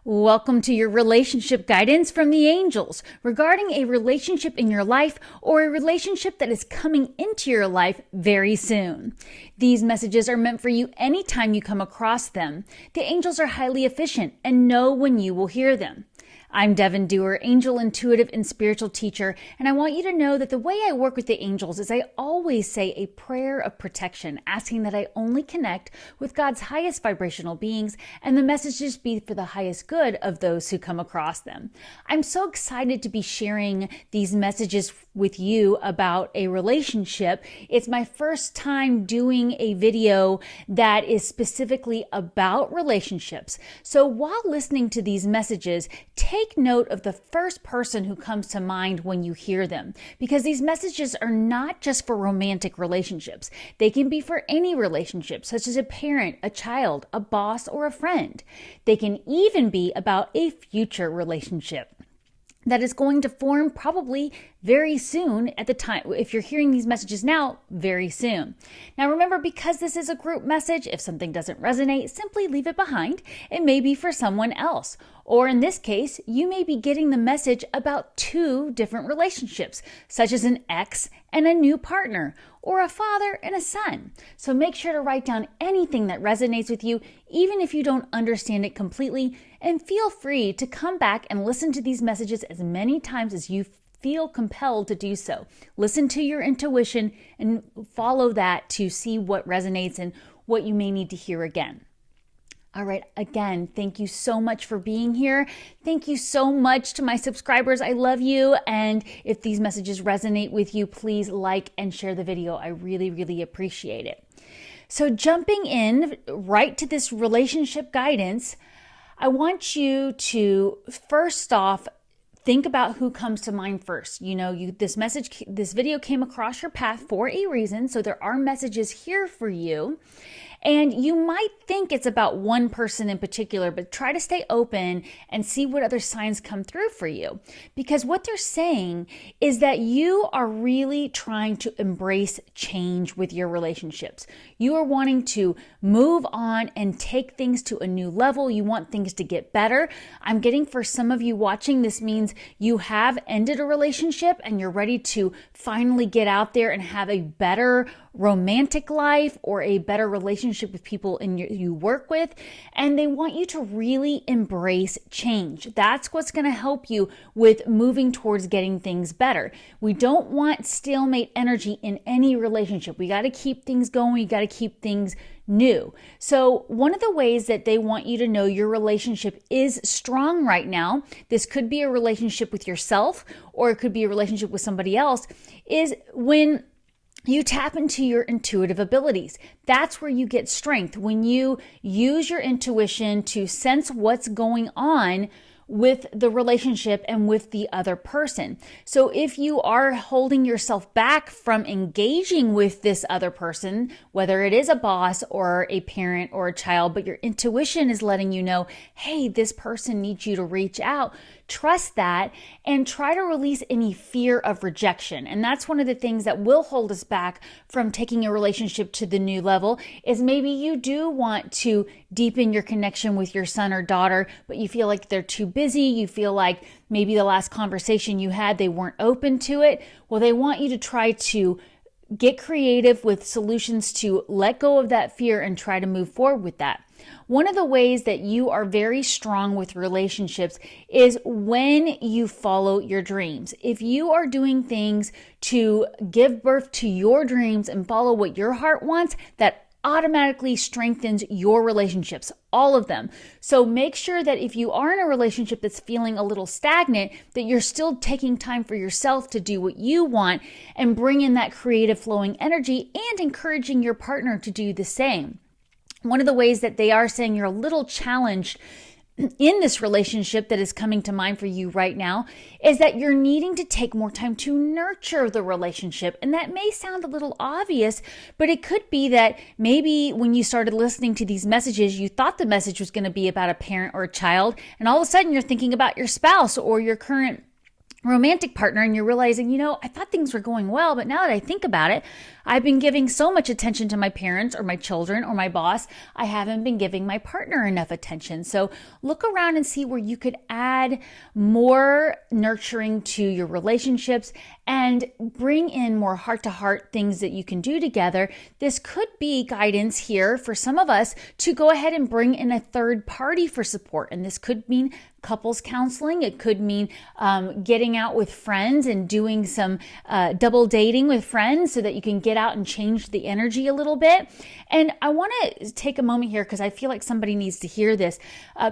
Welcome to your relationship guidance from the angels regarding a relationship in your life or a relationship that is coming into your life very soon. These messages are meant for you anytime you come across them. The angels are highly efficient and know when you will hear them. I'm Devon Duerr, angel intuitive and spiritual teacher, and I want you to know that the way I work with the angels is I always say a prayer of protection, asking that I only connect with God's highest vibrational beings and the messages be for the highest good of those who come across them. I'm so excited to be sharing these messages with you about a relationship. It's my first time doing a video that is specifically about relationships. So while listening to these messages, take note of the first person who comes to mind when you hear them, because these messages are not just for romantic relationships. They can be for any relationship, such as a parent, a child, a boss, or a friend. They can even be about a future relationship that is going to form probably very soon at the time. If you're hearing these messages now, very soon. Now remember, because this is a group message, if something doesn't resonate, simply leave it behind. It may be for someone else. Or in this case, you may be getting the message about two different relationships, such as an ex and a new partner, or a father and a son. So make sure to write down anything that resonates with you, even if you don't understand it completely, and feel free to come back and listen to these messages as many times as you feel compelled to do so. Listen to your intuition and follow that to see what resonates and what you may need to hear again. All right, again, thank you so much for being here. Thank you so much to my subscribers. I love you. And if these messages resonate with you, please like and share the video. I really, really appreciate it. So jumping in right to this relationship guidance, I want you to first off think about who comes to mind first. This video came across your path for a reason, so there are messages here for you. And you might think it's about one person in particular, but try to stay open and see what other signs come through for you. Because what they're saying is that you are really trying to embrace change with your relationships. You are wanting to move on and take things to a new level. You want things to get better. I'm getting, for some of you watching, this means you have ended a relationship and you're ready to finally get out there and have a better romantic life or a better relationship with people you work with, and they want you to really embrace change. That's what's going to help you with moving towards getting things better. We don't want stalemate energy in any relationship. We got to keep things going. We got to keep things new. So one of the ways that they want you to know your relationship is strong right now, this could be a relationship with yourself or it could be a relationship with somebody else, is when you tap into your intuitive abilities. That's where you get strength. When you use your intuition to sense what's going on with the relationship and with the other person. So if you are holding yourself back from engaging with this other person, whether it is a boss or a parent or a child, but your intuition is letting you know, hey, this person needs you to reach out, trust that and try to release any fear of rejection. And that's one of the things that will hold us back from taking a relationship to the new level, is maybe you do want to deepen your connection with your son or daughter, but you feel like they're too busy. You feel like maybe the last conversation you had, they weren't open to it. Well, they want you to try to get creative with solutions to let go of that fear and try to move forward with that. One of the ways that you are very strong with relationships is when you follow your dreams. If you are doing things to give birth to your dreams and follow what your heart wants, that automatically strengthens your relationships, all of them. So make sure that if you are in a relationship that's feeling a little stagnant, that you're still taking time for yourself to do what you want and bring in that creative flowing energy and encouraging your partner to do the same. One of the ways that they are saying you're a little challenged in this relationship that is coming to mind for you right now is that you're needing to take more time to nurture the relationship. And that may sound a little obvious, but it could be that maybe when you started listening to these messages, you thought the message was going to be about a parent or a child, and all of a sudden you're thinking about your spouse or your current romantic partner and you're realizing, I thought things were going well, but now that I think about it, I've been giving so much attention to my parents or my children or my boss. I haven't been giving my partner enough attention. So look around and see where you could add more nurturing to your relationships and bring in more heart-to-heart things that you can do together. This could be guidance here for some of us to go ahead and bring in a third party for support. And this could mean couples counseling. It could mean getting out with friends and doing some double dating with friends so that you can get out and change the energy a little bit. And I want to take a moment here because I feel like somebody needs to hear this.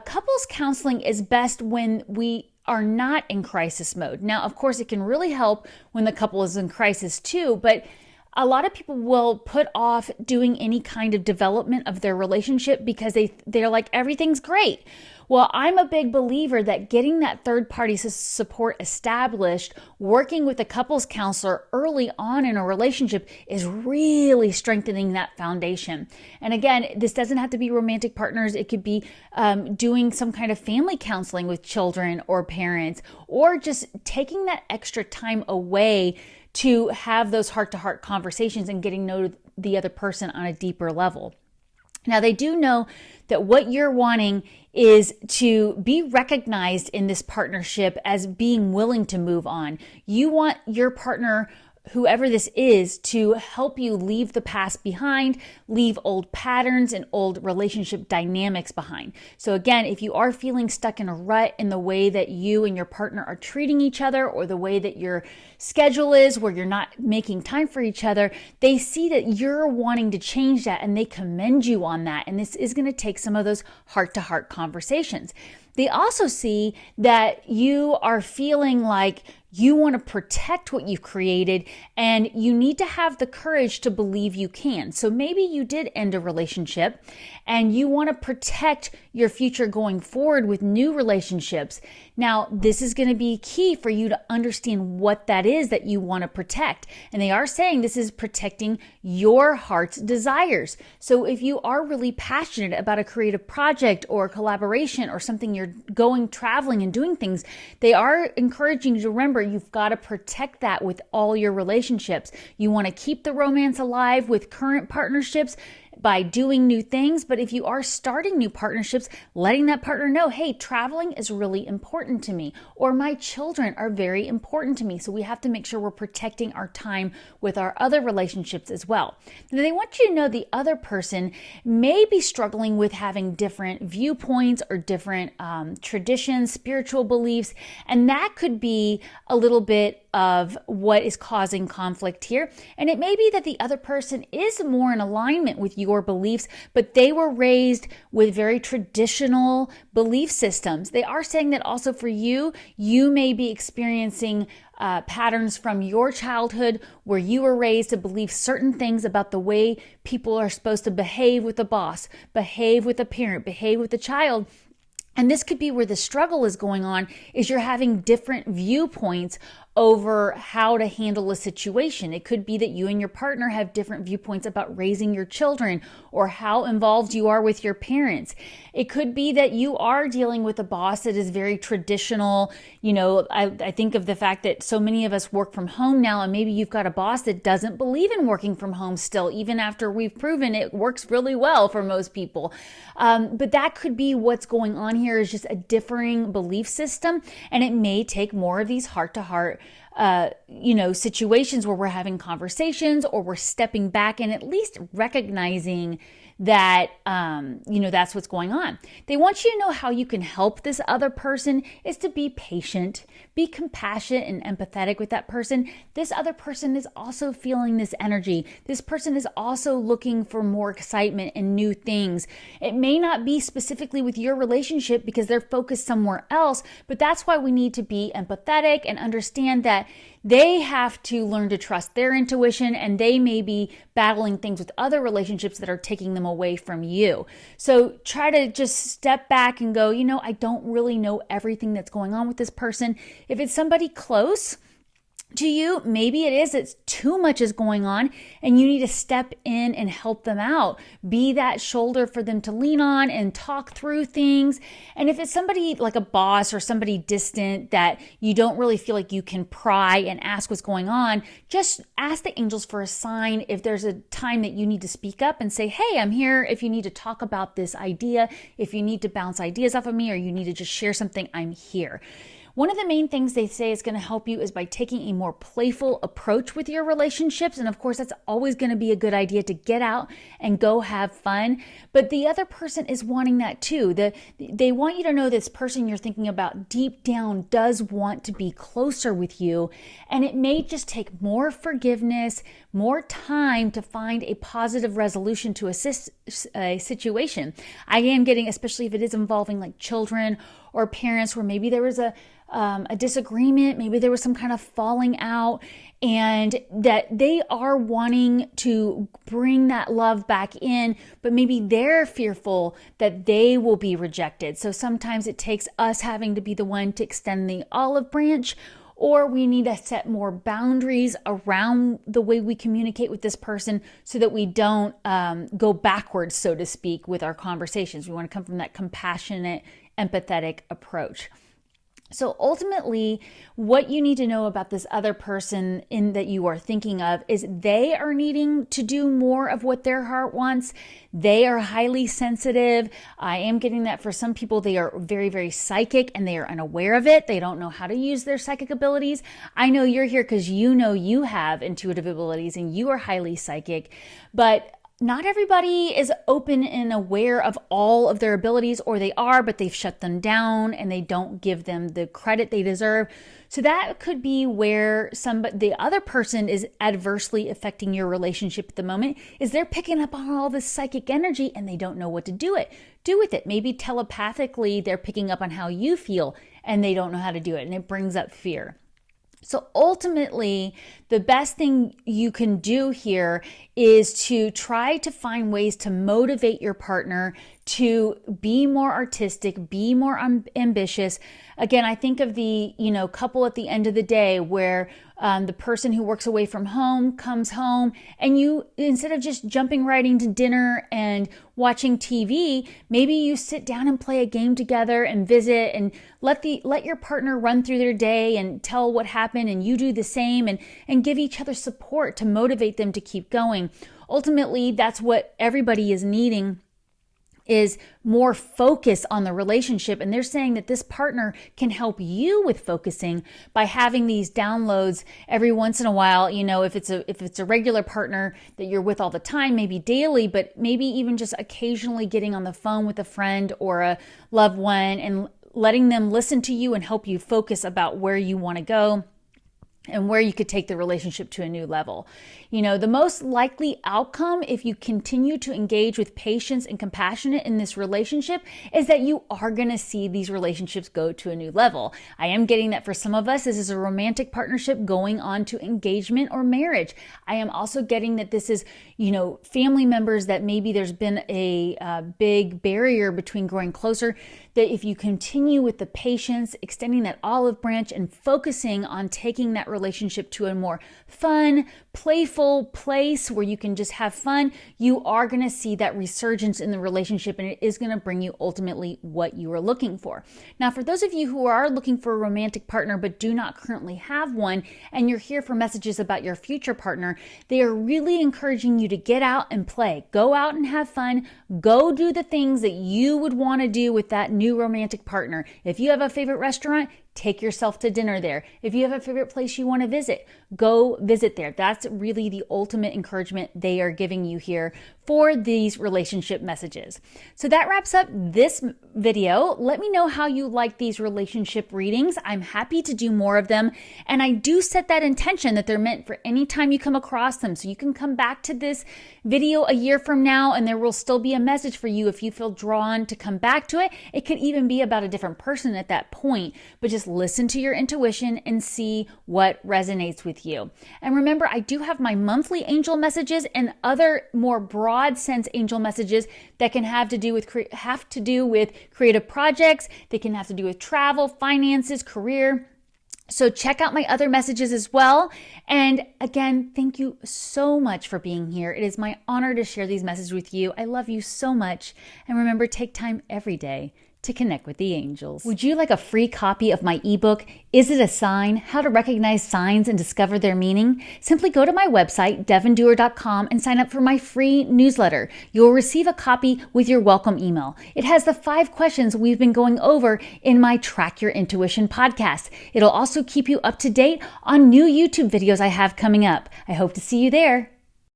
Couples counseling is best when we are not in crisis mode. Now, of course, it can really help when the couple is in crisis too, but a lot of people will put off doing any kind of development of their relationship because they're like, everything's great. Well, I'm a big believer that getting that third party support established, working with a couples counselor early on in a relationship is really strengthening that foundation. And again, this doesn't have to be romantic partners. It could be doing some kind of family counseling with children or parents, or just taking that extra time away to have those heart-to-heart conversations and getting to know the other person on a deeper level. Now, they do know that what you're wanting is to be recognized in this partnership as being willing to move on. You want your partner, whoever this is, to help you leave the past behind, leave old patterns and old relationship dynamics behind. So again, if you are feeling stuck in a rut in the way that you and your partner are treating each other, or the way that your schedule is where you're not making time for each other, they see that you're wanting to change that and they commend you on that. And this is going to take some of those heart-to-heart conversations. They also see that you are feeling like you want to protect what you've created and you need to have the courage to believe you can. So maybe you did end a relationship and you want to protect your future going forward with new relationships. Now, this is going to be key for you to understand what that is that you want to protect. And they are saying this is protecting your heart's desires. So if you are really passionate about a creative project or a collaboration or something you're going traveling and doing things, they are encouraging you to remember you've got to protect that with all your relationships. You want to keep the romance alive with current partnerships by doing new things. But if you are starting new partnerships, letting that partner know, hey, traveling is really important to me, or my children are very important to me. So we have to make sure we're protecting our time with our other relationships as well. Now, they want you to know the other person may be struggling with having different viewpoints or different traditions, spiritual beliefs, and that could be a little bit of what is causing conflict here. And it may be that the other person is more in alignment with your beliefs, but they were raised with very traditional belief systems. They are saying that also for you, you may be experiencing patterns from your childhood where you were raised to believe certain things about the way people are supposed to behave with a boss, behave with a parent, behave with a child. And this could be where the struggle is going on, is you're having different viewpoints over how to handle a situation. It could be that you and your partner have different viewpoints about raising your children or how involved you are with your parents. It could be that you are dealing with a boss that is very traditional. I think of the fact that so many of us work from home now, and maybe you've got a boss that doesn't believe in working from home still, even after we've proven it works really well for most people. But that could be what's going on here, is just a differing belief system, and it may take more of these heart-to-heart situations where we're having conversations or we're stepping back and at least recognizing that, that's what's going on. They want you to know how you can help this other person is to be patient, be compassionate and empathetic with that person. This other person is also feeling this energy. This person is also looking for more excitement and new things. It may not be specifically with your relationship because they're focused somewhere else, but that's why we need to be empathetic and understand that they have to learn to trust their intuition, and they may be battling things with other relationships that are taking them away from you. So try to just step back and go, I don't really know everything that's going on with this person. If it's somebody close, To you, maybe it's too much is going on and you need to step in and help them out. Be that shoulder for them to lean on and talk through things. And if it's somebody like a boss or somebody distant that you don't really feel like you can pry and ask what's going on, just ask the angels for a sign if there's a time that you need to speak up and say, hey, I'm here if you need to talk about this idea, if you need to bounce ideas off of me, or you need to just share something, I'm here. One of the main things they say is going to help you is by taking a more playful approach with your relationships. And of course, that's always going to be a good idea to get out and go have fun. But the other person is wanting that too. They want you to know this person you're thinking about deep down does want to be closer with you. And it may just take more forgiveness, more time to find a positive resolution to a situation. I am getting, especially if it is involving like children or parents, where maybe there was a disagreement, maybe there was some kind of falling out, and that they are wanting to bring that love back in, but maybe they're fearful that they will be rejected. So sometimes it takes us having to be the one to extend the olive branch, or we need to set more boundaries around the way we communicate with this person so that we don't go backwards, so to speak, with our conversations. We want to come from that compassionate, empathetic approach. So ultimately, what you need to know about this other person that you are thinking of is they are needing to do more of what their heart wants. They are highly sensitive. I am getting that for some people, they are very, very psychic and they are unaware of it. They don't know how to use their psychic abilities. I know you're here because you know you have intuitive abilities and you are highly psychic, but not everybody is open and aware of all of their abilities, or they are, but they've shut them down and they don't give them the credit they deserve. So that could be where the other person is adversely affecting your relationship at the moment, is they're picking up on all this psychic energy and they don't know what to do with it. Maybe telepathically they're picking up on how you feel and they don't know how to do it, and it brings up fear. So ultimately, the best thing you can do here is to try to find ways to motivate your partner to be more artistic, be more ambitious. Again, I think of the, couple at the end of the day where the person who works away from home comes home, and you, instead of just jumping right into dinner and watching TV, maybe you sit down and play a game together and visit, and let your partner run through their day and tell what happened, and you do the same, and give each other support to motivate them to keep going. Ultimately, that's what everybody is needing, is more focus on the relationship. And they're saying that this partner can help you with focusing by having these downloads every once in a while. If it's a regular partner that you're with all the time, maybe daily, but maybe even just occasionally getting on the phone with a friend or a loved one and letting them listen to you and help you focus about where you want to go and where you could take the relationship to a new level. The most likely outcome, if you continue to engage with patience and compassion in this relationship, is that you are going to see these relationships go to a new level. I am getting that for some of us, this is a romantic partnership going on to engagement or marriage. I am also getting that this is, family members that maybe there's been a big barrier between growing closer, that if you continue with the patience, extending that olive branch and focusing on taking that relationship to a more fun, playful place where you can just have fun, you are going to see that resurgence in the relationship, and it is going to bring you ultimately what you are looking for. Now, for those of you who are looking for a romantic partner but do not currently have one, and you're here for messages about your future partner, they are really encouraging you to get out and play. Go out and have fun. Go do the things that you would want to do with that new romantic partner. If you have a favorite restaurant, take yourself to dinner there. If you have a favorite place you want to visit, go visit there. That's really the ultimate encouragement they are giving you here for these relationship messages. So that wraps up this video. Let me know how you like these relationship readings. I'm happy to do more of them. And I do set that intention that they're meant for any time you come across them. So you can come back to this video a year from now and there will still be a message for you if you feel drawn to come back to it. It could even be about a different person at that point, but just listen to your intuition and see what resonates with you. And remember, I do have my monthly angel messages and other more broad sense angel messages that can have to do with creative projects. They can have to do with travel, finances, career. So check out my other messages as well. And again, thank you so much for being here. It is my honor to share these messages with you. I love you so much. And remember, take time every day to connect with the angels. Would you like a free copy of my ebook, Is It a Sign? How to Recognize Signs and Discover Their Meaning? Simply go to my website, devonduerr.com, and sign up for my free newsletter. You'll receive a copy with your welcome email. It has the 5 questions we've been going over in my Track Your Intuition podcast. It'll also keep you up to date on new YouTube videos I have coming up. I hope to see you there.